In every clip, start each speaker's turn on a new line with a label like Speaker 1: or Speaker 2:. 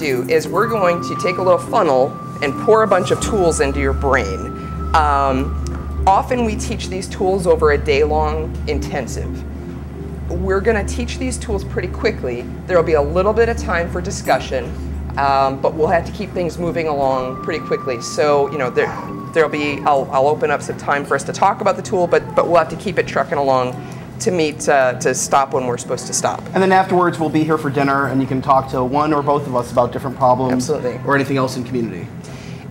Speaker 1: do is we're going to take a little funnel and pour a bunch of tools into your brain. Often we teach these tools over a day-long intensive. We're going to teach these tools pretty quickly. There will be a little bit of time for discussion, but we'll have to keep things moving along pretty quickly. So, you know, there'll be, I'll open up some time for us to talk about the tool, but we'll have to keep it trucking along to stop when we're supposed to stop.
Speaker 2: And then afterwards, we'll be here for dinner, and you can talk to one or both of us about different problems.
Speaker 1: Absolutely.
Speaker 2: Or anything else in community.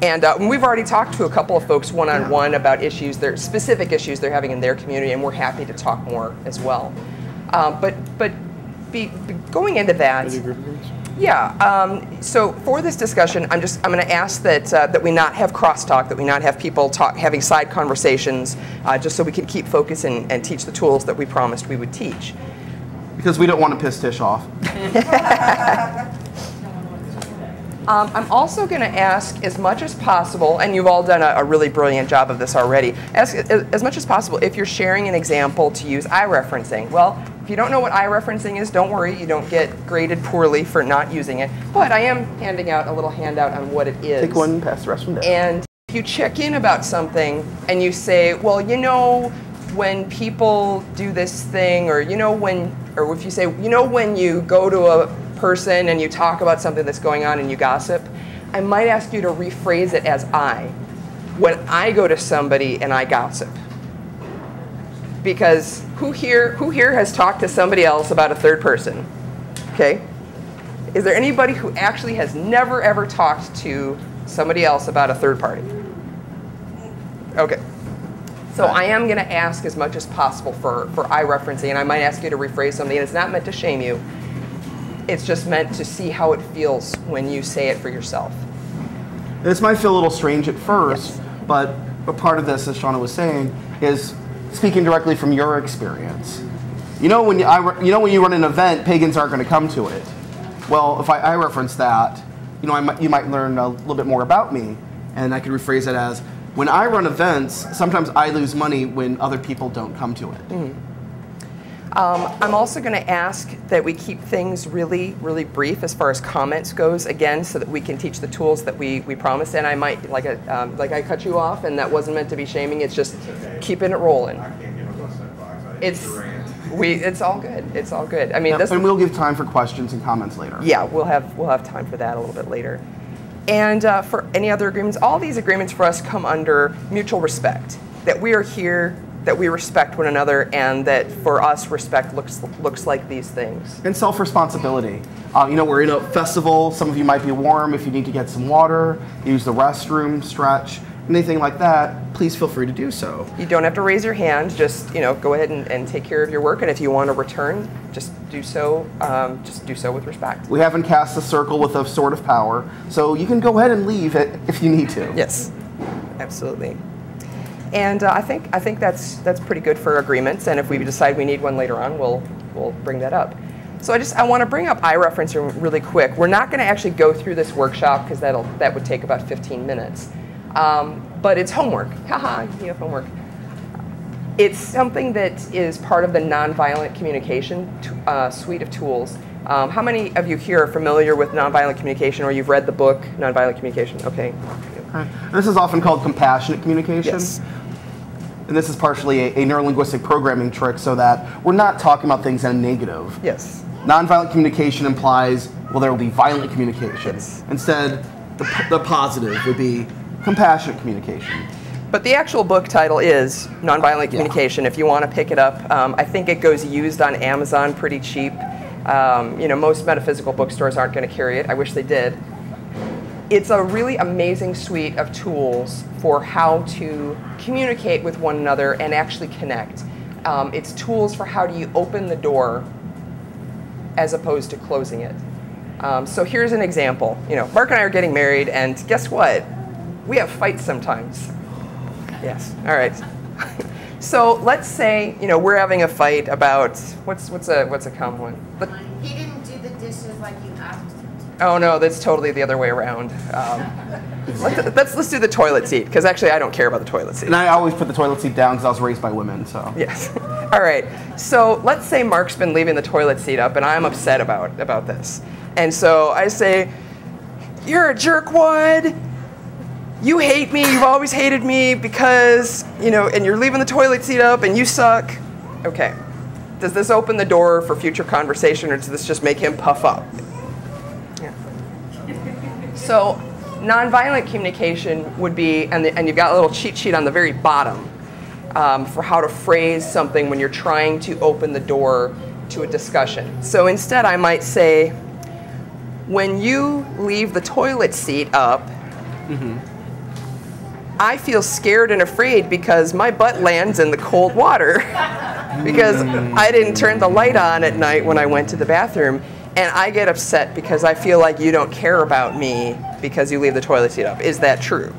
Speaker 1: And we've already talked to a couple of folks one-on-one about issues, their specific issues they're having in their community, and we're happy to talk more as well. But going into that, yeah. So for this discussion, I'm going to ask that we not have crosstalk, that we not have people having side conversations, just so we can keep focus and teach the tools that we promised we would teach.
Speaker 2: Because we don't want to piss Tish off.
Speaker 1: I'm also going to ask, as much as possible, and you've all done a really brilliant job of this already, ask as much as possible if you're sharing an example to use eye-referencing. Well, if you don't know what eye-referencing is, don't worry, you don't get graded poorly for not using it. But I am handing out a little handout on what it is.
Speaker 2: Take one, pass the rest from there.
Speaker 1: And if you check in about something and you say, well, you know, when people do this thing, or you know, or if you say, you know, when you go to a person and you talk about something that's going on and you gossip, I might ask you to rephrase it as I. When I go to somebody and I gossip. Because who here has talked to somebody else about a third person? Okay? Is there anybody who actually has never ever talked to somebody else about a third party? Okay. So I am going to ask as much as possible for eye referencing, and I might ask you to rephrase something, and it's not meant to shame you. It's just meant to see how it feels when you say it for yourself.
Speaker 2: This might feel a little strange at first, but a part of this, as Shauna was saying, is speaking directly from your experience. You know, when you run an event, pagans aren't going to come to it. Well, if I reference that, you know, you might learn a little bit more about me, and I could rephrase it as, when I run events, sometimes I lose money when other people don't come to it.
Speaker 1: Mm-hmm. I'm also going to ask that we keep things really, really brief as far as comments goes, again, so that we can teach the tools that we promised. And I might, like I cut you off, and that wasn't meant to be shaming. It's just keeping it rolling.
Speaker 3: I can't get a that box.
Speaker 1: It's all good. It's all good. I mean,
Speaker 2: and we'll give time for questions and comments later.
Speaker 1: Yeah, we'll have time for that a little bit later. And for any other agreements, all these agreements for us come under mutual respect. That we are here, that we respect one another, and that for us, respect looks like these things.
Speaker 2: And self-responsibility. You know, we're in a festival. Some of you might be warm. If you need to get some water, use the restroom, stretch, anything like that, please feel free to do so.
Speaker 1: You don't have to raise your hand. Just, you know, go ahead and take care of your work. And if you want to return, just do so with respect. We
Speaker 2: haven't cast a circle with a sword of power, so you can go ahead and leave it if you need to.
Speaker 1: Yes, absolutely. And I think that's pretty good for agreements. And if we decide we need one later on, we'll bring that up. So I want to bring up eye-referencing really quick. We're not going to actually go through this workshop because that would take about 15 minutes. But it's homework. Haha, you have homework. It's something that is part of the nonviolent communication suite of tools. How many of you here are familiar with nonviolent communication, or you've read the book Nonviolent Communication? Okay.
Speaker 2: This is often called compassionate communication.
Speaker 1: Yes.
Speaker 2: And this is partially a neurolinguistic programming trick so that we're not talking about things in a negative.
Speaker 1: Yes.
Speaker 2: Nonviolent communication implies, well, there will be violent communication.
Speaker 1: Yes.
Speaker 2: Instead, the positive would be compassionate communication.
Speaker 1: But the actual book title is Nonviolent Communication. If you want to pick it up, I think it goes used on Amazon pretty cheap. You know, most metaphysical bookstores aren't going to carry it. I wish they did. It's a really amazing suite of tools for how to communicate with one another and actually connect. It's tools for how do you open the door as opposed to closing it. So here's an example. You know, Mark and I are getting married, and guess what? We have fights sometimes. Yes. All right. So let's say, you know, we're having a fight about what's a common one.
Speaker 4: He didn't do the dishes like you asked him to.
Speaker 1: Oh no, that's totally the other way around. Let's do the toilet seat, because actually I don't care about the toilet seat.
Speaker 2: And I always put the toilet seat down because I was raised by women, so.
Speaker 1: Yes. All right. So let's say Mark's been leaving the toilet seat up, and I'm upset about this. And so I say, you're a jerkwad. You hate me. You've always hated me because, and you're leaving the toilet seat up and you suck. Okay. Does this open the door for future conversation, or does this just make him puff up? Yeah. So nonviolent communication would be, and you've got a little cheat sheet on the very bottom for how to phrase something when you're trying to open the door to a discussion. So instead I might say, when you leave the toilet seat up, I feel scared and afraid because my butt lands in the cold water because I didn't turn the light on at night when I went to the bathroom, and I get upset because I feel like you don't care about me because you leave the toilet seat up. Is that true?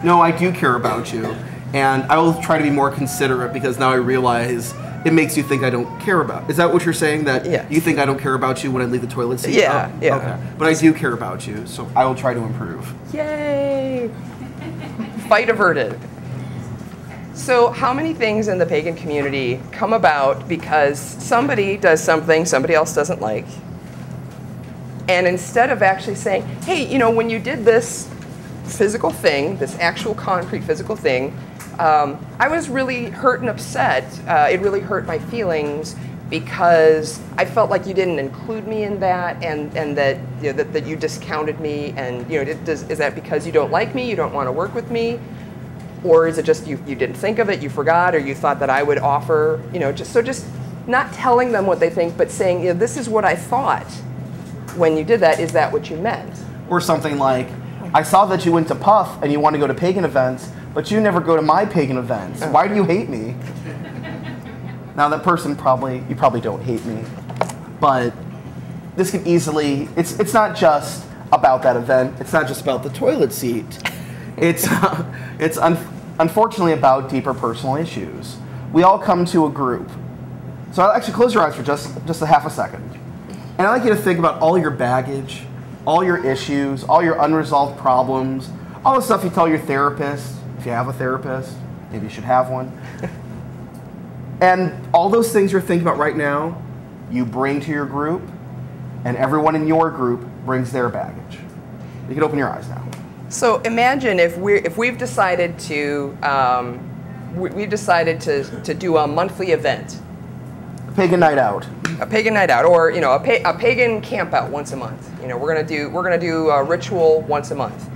Speaker 2: No, I do care about you, and I will try to be more considerate because now I realize it makes you think I don't care about. Is that what you're saying? That you think I don't care about you when I leave the toilet seat?
Speaker 1: Yeah, yeah.
Speaker 2: Okay. But I do care about you, so I will try to improve.
Speaker 1: Yay! Fight averted. So how many things in the pagan community come about because somebody does something somebody else doesn't like, and instead of actually saying, hey, when you did this physical thing, this actual concrete physical thing, I was really hurt and upset. It really hurt my feelings because I felt like you didn't include me in that, and that that you discounted me, and is that because you don't like me, you don't want to work with me, or is it just you didn't think of it, you forgot, or you thought that I would offer, just not telling them what they think, but saying, this is what I thought when you did that. Is that what you meant?
Speaker 2: Or something like, I saw that you went to Puff and you want to go to pagan events, but you never go to my pagan events. Why do you hate me? Now that person you probably don't hate me, but this can easily, it's not just about that event, it's not just about the toilet seat, it's unfortunately about deeper personal issues. We all come to a group. So I'll actually close your eyes for just a half a second. And I'd like you to think about all your baggage, all your issues, all your unresolved problems, all the stuff you tell your therapist, if you have a therapist, maybe you should have one. And all those things you're thinking about right now, you bring to your group, and everyone in your group brings their baggage. You can open your eyes now.
Speaker 1: So imagine if we've decided to do a monthly event,
Speaker 2: A pagan night out,
Speaker 1: or a pagan camp out once a month. We're gonna do a ritual once a month.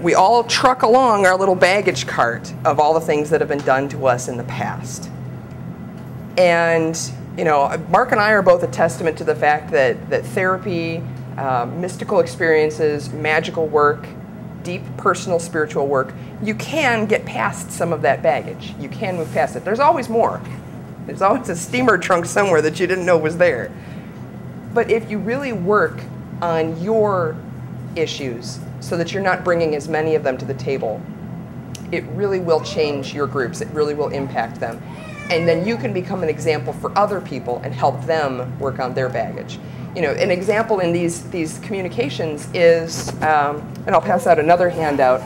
Speaker 1: We all truck along our little baggage cart of all the things that have been done to us in the past. And, Mark and I are both a testament to the fact that therapy, mystical experiences, magical work, deep personal spiritual work, you can get past some of that baggage. You can move past it. There's always more. There's always a steamer trunk somewhere that you didn't know was there. But if you really work on your issues, so that you're not bringing as many of them to the table, it really will change your groups. It really will impact them. And then you can become an example for other people and help them work on their baggage. An example in these communications is, and I'll pass out another handout,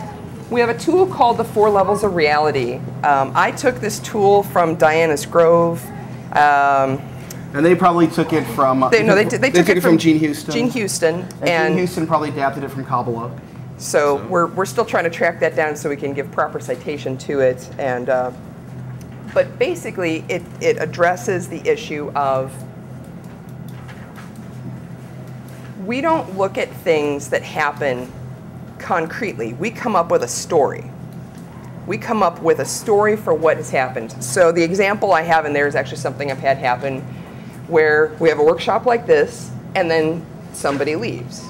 Speaker 1: we have a tool called the 4 Levels of Reality. I took this tool from Diana's Grove.
Speaker 2: And they probably took it from...
Speaker 1: They took it from
Speaker 2: Gene Houston.
Speaker 1: Gene Houston.
Speaker 2: And Gene Houston probably adapted it from Kabbalah.
Speaker 1: So we're still trying to track that down so we can give proper citation to it. And but basically, it addresses the issue of we don't look at things that happen concretely. We come up with a story. We come up with a story for what has happened. So the example I have in there is actually something I've had happen where we have a workshop like this, and then somebody leaves.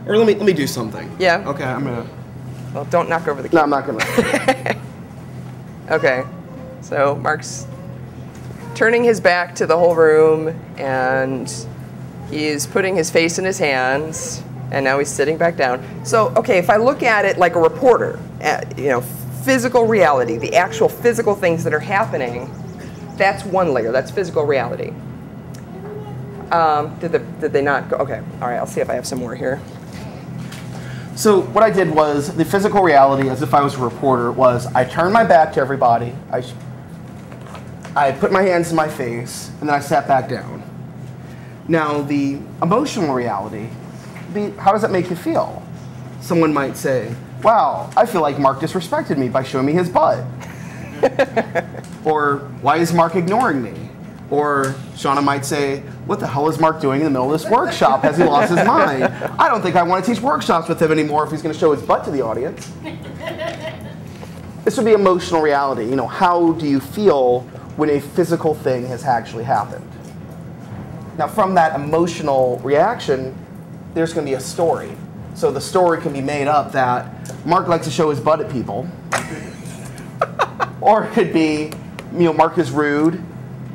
Speaker 2: Or let me do something.
Speaker 1: Yeah?
Speaker 2: Okay, I'm gonna...
Speaker 1: Well, don't knock over the
Speaker 2: No,
Speaker 1: key.
Speaker 2: I'm not gonna.
Speaker 1: Okay, so Mark's turning his back to the whole room, and he's putting his face in his hands, and now he's sitting back down. So, okay, if I look at it like a reporter, physical reality, the actual physical things that are happening, that's one layer. That's physical reality. Did they not go? Okay, all right, I'll see if I have some more here.
Speaker 2: So what I did was, the physical reality, as if I was a reporter, was I turned my back to everybody, I put my hands in my face, and then I sat back down. Now, the emotional reality how does that make you feel? Someone might say, wow, I feel like Mark disrespected me by showing me his butt. Or, why is Mark ignoring me? Or Shauna might say, what the hell is Mark doing in the middle of this workshop? Has he lost his mind? I don't think I want to teach workshops with him anymore if he's going to show his butt to the audience. This would be emotional reality. You know, how do you feel when a physical thing has actually happened? Now, from that emotional reaction, there's going to be a story. So the story can be made up that Mark likes to show his butt at people. Or it could be, you know, Mark is rude.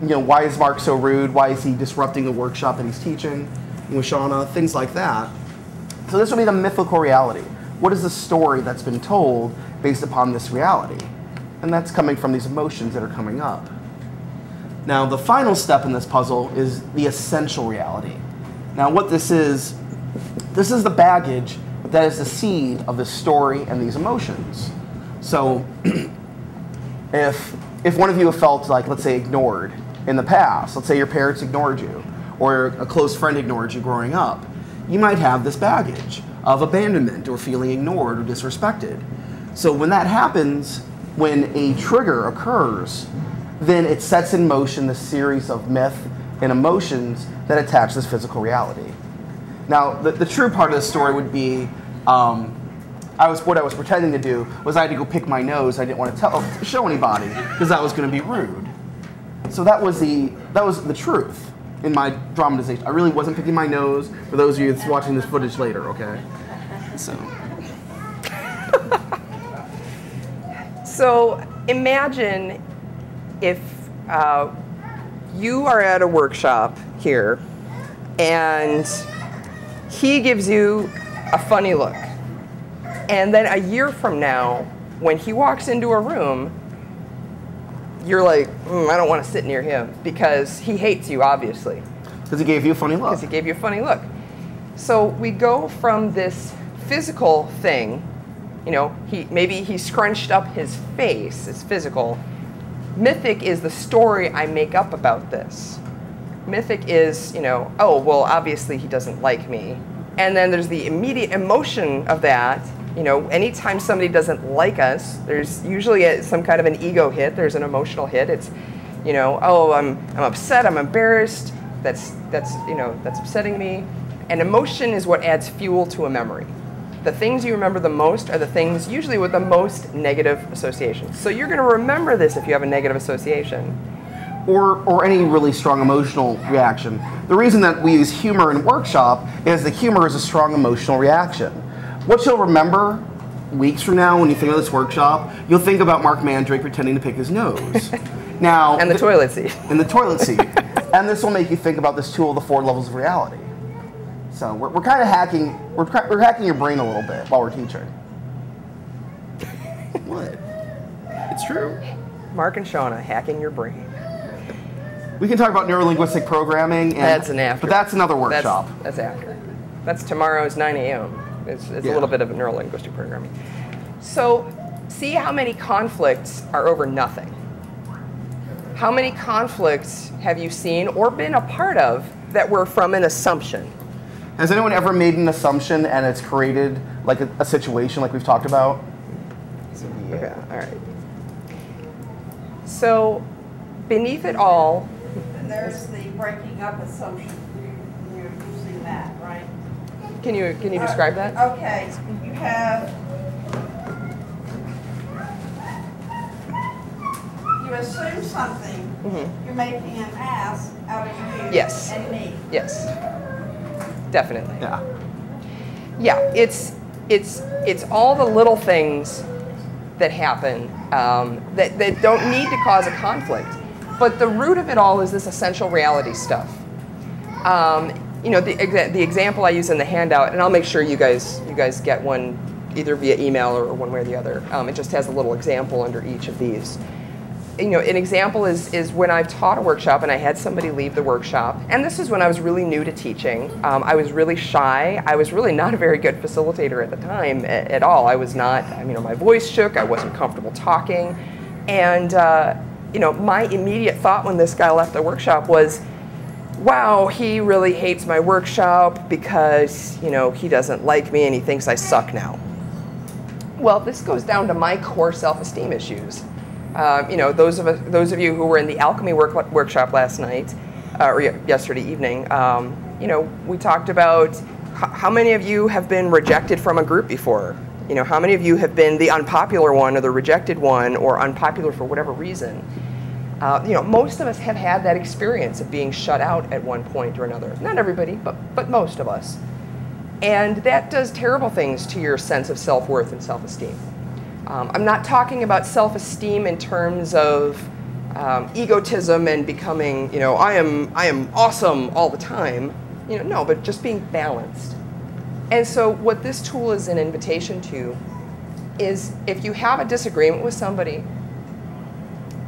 Speaker 2: You know, why is Mark so rude? Why is he disrupting the workshop that he's teaching with Shauna? Things like that. So this will be the mythical reality. What is the story that's been told based upon this reality? And that's coming from these emotions that are coming up. Now, the final step in this puzzle is the essential reality. Now, what this is the baggage that is the seed of the story and these emotions. So, if one of you have felt like, let's say, ignored in the past, let's say your parents ignored you, or a close friend ignored you growing up, you might have this baggage of abandonment or feeling ignored or disrespected. So when that happens, when a trigger occurs, then it sets in motion the series of myth and emotions that attach this physical reality. Now, the true part of the story would be, what I was pretending to do was I had to go pick my nose. I didn't want to show anybody because that was going to be rude. So that was the truth in my dramatization. I really wasn't picking my nose. For those of you that's watching this footage later, okay?
Speaker 1: So imagine if you are at a workshop here and he gives you a funny look. And then a year from now, when he walks into a room, you're like, I don't want to sit near him because he hates you, obviously.
Speaker 2: Because he gave you a funny look.
Speaker 1: Because he gave you a funny look. So we go from this physical thing, you know, maybe he scrunched up his face, it's physical. Mythic is the story I make up about this. Mythic is, you know, oh, well, obviously he doesn't like me. And then there's the immediate emotion of that. You know, anytime somebody doesn't like us, there's usually some kind of an ego hit. There's an emotional hit. It's, you know, oh, I'm upset. I'm embarrassed. That's upsetting me. And emotion is what adds fuel to a memory. The things you remember the most are the things usually with the most negative associations. So you're going to remember this if you have a negative association.
Speaker 2: Or any really strong emotional reaction. The reason that we use humor in workshop is that humor is a strong emotional reaction. What you'll remember weeks from now when you think of this workshop, you'll think about Mark Mandrake pretending to pick his nose. Now,
Speaker 1: and the toilet seat.
Speaker 2: And the toilet seat. And this will make you think about this tool of the 4 levels of reality. So we're kind of hacking, we're hacking your brain a little bit while we're teaching. What? It's true.
Speaker 1: Mark and Shauna hacking your brain.
Speaker 2: We can talk about neurolinguistic programming.
Speaker 1: That's an after.
Speaker 2: But that's another workshop.
Speaker 1: That's after. That's tomorrow's 9 a.m. It's a little bit of a neurolinguistic programming. So see how many conflicts are over nothing. How many conflicts have you seen or been a part of that were from an assumption?
Speaker 2: Has anyone ever made an assumption and it's created like a situation like we've talked about?
Speaker 1: Okay, all right. So beneath it all,
Speaker 3: and there's the breaking up assumption. You're using that, right?
Speaker 1: Can you describe that?
Speaker 3: Okay, you have, you assume something, you're making an ass out of you
Speaker 1: Yes.
Speaker 3: and me.
Speaker 1: Yes, definitely.
Speaker 2: Yeah.
Speaker 1: Yeah, it's all the little things that happen that don't need to cause a conflict. But the root of it all is this essential reality stuff. You know, the example I use in the handout, and I'll make sure you guys get one either via email or one way or the other. It just has a little example under each of these. You know, an example is when I've taught a workshop and I had somebody leave the workshop, and this is when I was really new to teaching. I was really shy. I was really not a very good facilitator at the time at all. I was not, you know, my voice shook. I wasn't comfortable talking. And, you know, my immediate thought when this guy left the workshop was, wow, he really hates my workshop because, you know, he doesn't like me and he thinks I suck now. Well, this goes down to my core self-esteem issues. You know, those of you who were in the alchemy workshop last night, or yesterday evening, you know, we talked about how many of you have been rejected from a group before? You know, how many of you have been the unpopular one or the rejected one or unpopular for whatever reason? You know, most of us have had that experience of being shut out at one point or another. Not everybody, but most of us. And that does terrible things to your sense of self-worth and self-esteem. I'm not talking about self-esteem in terms of egotism and becoming, you know, I am awesome all the time. You know, no, but just being balanced. And so what this tool is an invitation to is if you have a disagreement with somebody,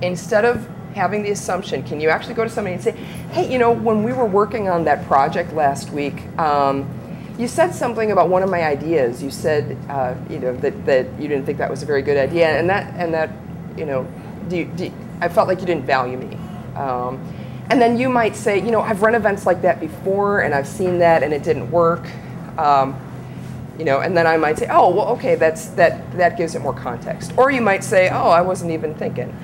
Speaker 1: instead of having the assumption, can you actually go to somebody and say, hey, you know, when we were working on that project last week, you said something about one of my ideas. You said, you know, that you didn't think that was a very good idea, and that, you know, I felt like you didn't value me. And then you might say, you know, I've run events like that before, and I've seen that, and it didn't work. You know, and then I might say, oh, well, okay, that gives it more context. Or you might say, oh, I wasn't even thinking.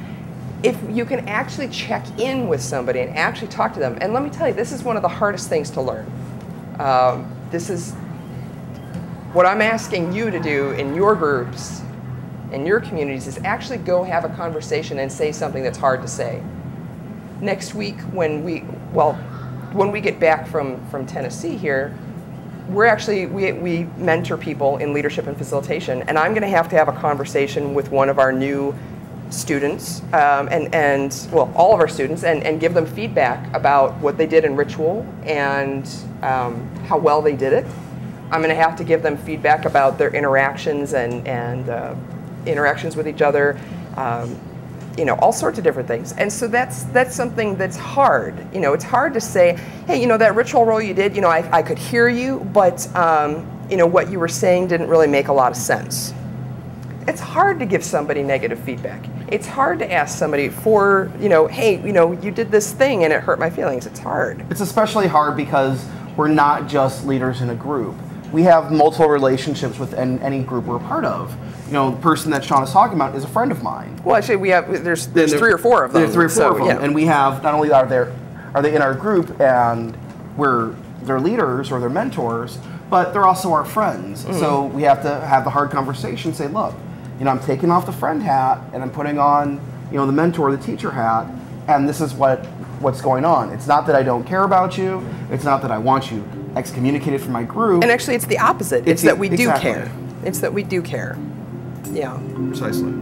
Speaker 1: If you can actually check in with somebody and actually talk to them, and let me tell you, this is one of the hardest things to learn. This is what I'm asking you to do in your groups, in your communities, is actually go have a conversation and say something that's hard to say. Next week, when we get back from Tennessee here, we mentor people in leadership and facilitation, and I'm going to have a conversation with one of our new students, and all of our students, and give them feedback about what they did in ritual and how well they did it. I'm going to have to give them feedback about their interactions and interactions with each other, you know, all sorts of different things. And so that's something that's hard. You know, it's hard to say, hey, you know, that ritual role you did, you know, I could hear you, but you know, what you were saying didn't really make a lot of sense. It's hard to give somebody negative feedback. It's hard to ask somebody for, you know, hey, you know, you did this thing and it hurt my feelings. It's hard.
Speaker 2: It's especially hard because we're not just leaders in a group. We have multiple relationships with any group we're a part of. You know, the person that Sean is talking about is a friend of mine.
Speaker 1: Well, actually, there's 3 or 4 of them.
Speaker 2: There's 3 or 4 of them,
Speaker 1: yeah.
Speaker 2: And we have, not only are they in our group and we're their leaders or their mentors, but they're also our friends. Mm-hmm. So we have to have the hard conversation, say, look, you know, I'm taking off the friend hat and I'm putting on, you know, the mentor, the teacher hat, and this is what's going on. It's not that I don't care about you. It's not that I want you excommunicated from my group.
Speaker 1: And actually, it's the opposite. It's that we do
Speaker 2: exactly.
Speaker 1: care. It's that we do care. Yeah.
Speaker 2: Precisely.